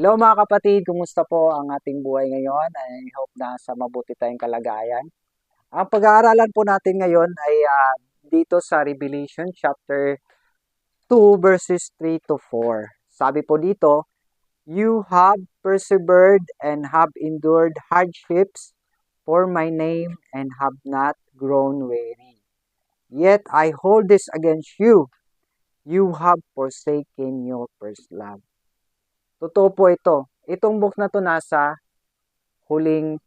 Hello mga kapatid, kumusta po ang ating buhay ngayon? I hope na sa mabuti tayong kalagayan. Ang pag-aaralan po natin ngayon ay dito sa Revelation chapter 2 verses 3 to 4. Sabi po dito, "You have persevered and have endured hardships for my name and have not grown weary. Yet I hold this against you. You have forsaken your first love." Totoo po ito. Itong book na to nasa huling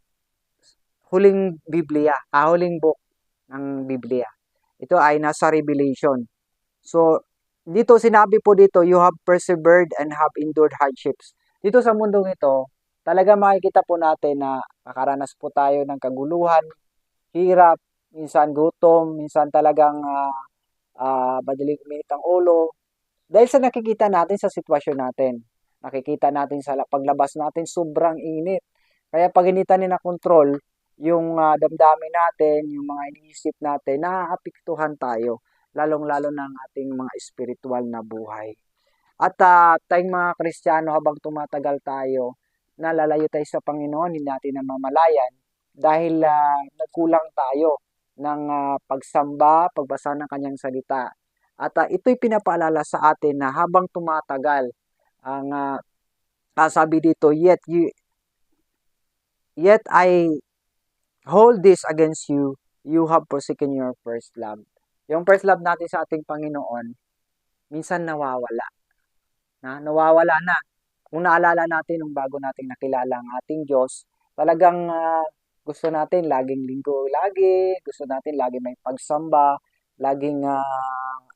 huling Biblia, huling book ng Biblia. Ito ay nasa Revelation. So, dito sinabi po dito, you have persevered and have endured hardships. Dito sa mundong ito, talaga makikita po natin na nakaranas po tayo ng kaguluhan, hirap, minsan gutom, minsan talagang madaling uminit ang ulo. Dahil sa nakikita natin sa sitwasyon natin, nakikita natin sa paglabas natin, sobrang init. Kaya pag hindi natin na control, yung damdamin natin, yung mga iniisip natin, naaapektuhan tayo, lalong-lalo ng ating mga spiritual na buhay. At tayong mga Kristiyano, habang tumatagal tayo, nalalayo tayo sa Panginoon, hindi natin namamalayan dahil nagkulang tayo ng pagsamba, pagbasa ng kanyang salita. At ito'y pinapaalala sa atin na habang tumatagal, ang sabi dito, yet I hold this against you, you have forsaken your first love. Yung first love natin sa ating Panginoon, minsan nawawala. Nawawala na. Kung naalala natin nung bago nating nakilala ang ating Diyos, talagang gusto natin laging linggo lagi, gusto natin lagi may pagsamba, laging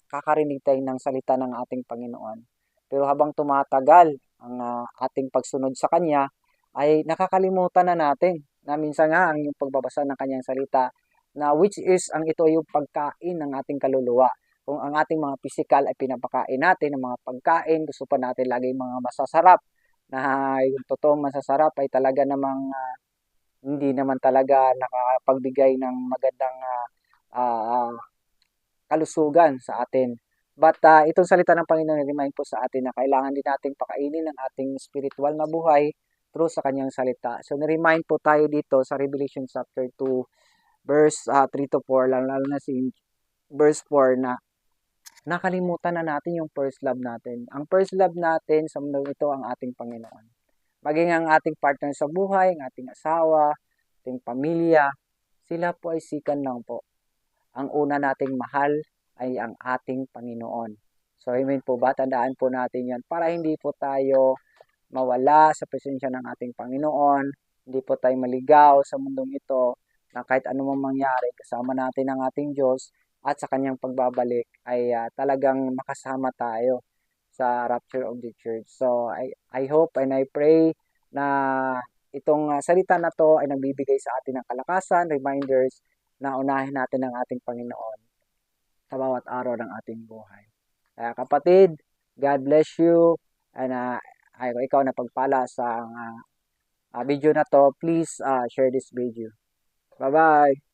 kakarinig tayo ng salita ng ating Panginoon. Pero habang tumatagal ang ating pagsunod sa Kanya, ay nakakalimutan na natin na minsan nga ang yung pagbabasa ng Kanyang salita na which is ang ito yung pagkain ng ating kaluluwa. Kung ang ating mga physical ay pinapakain natin ng mga pagkain, gusto pa natin lagi mga masasarap, na yung totoong masasarap ay talaga namang hindi naman talaga nakapagbigay ng magandang kalusugan sa atin. But itong salita ng Panginoon remind po sa atin na kailangan din nating pakainin ang ating spiritual na buhay through sa kanyang salita. So, na-remind po tayo dito sa Revelation chapter 2, verse 3 to 4, lalo na si verse 4 na nakalimutan na natin yung first love natin. Ang first love natin sa mundo ito ang ating Panginoon. Maging ang ating partner sa buhay, ang ating asawa, ating pamilya, sila po ay sikan lang po. Ang una nating mahal ay ang ating Panginoon. So, amen po ba? Tandaan po natin yan para hindi po tayo mawala sa presensya ng ating Panginoon, hindi po tayo maligaw sa mundong ito na kahit anumang mangyari, kasama natin ang ating Diyos at sa kanyang pagbabalik ay talagang makasama tayo sa rapture of the church. So, I hope and I pray na itong salita na to ay nagbibigay sa atin ng kalakasan, reminders na unahin natin ang ating Panginoon sa bawat araw ng ating buhay. Kaya kapatid, God bless you and ikaw na pagpala sa video na to, please share this video. Bye-bye!